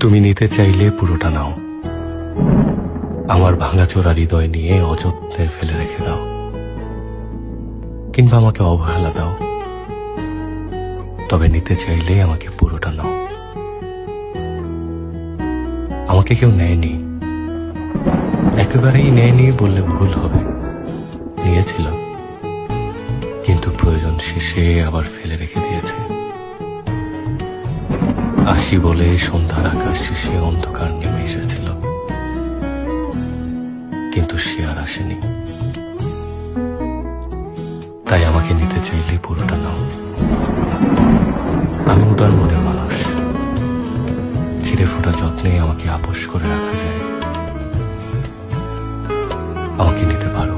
তুমি নিতে চাইলে পুরোটা নাও, আমার ভাঙাচোরা হৃদয় নিয়ে অযত্নে ফেলে রেখে দাও, কিংবা আমাকে অবহেলা দাও, তবে নিতে চাইলে আমাকে পুরোটা নাও। আমাকে কেউ নেয়নি, একেবারেই নেয়নি বললে ভুল হবে, নিয়েছিল, কিন্তু প্রয়োজন শেষে আবার ফেলে রেখে দিয়েছে। আসি বলে সন্ধ্যার আকাশ শেষে অন্ধকার নেমে এসেছিল, কিন্তু সে আর আসেনি। তাই আমাকে নিতে চাইলে পুরোটা নাও। আমি উদার মনের মানুষ, ছিঁড়ে ফোটা যত্নে আমাকে আপোষ করে রাখা যায়। আমাকে নিতে পারো।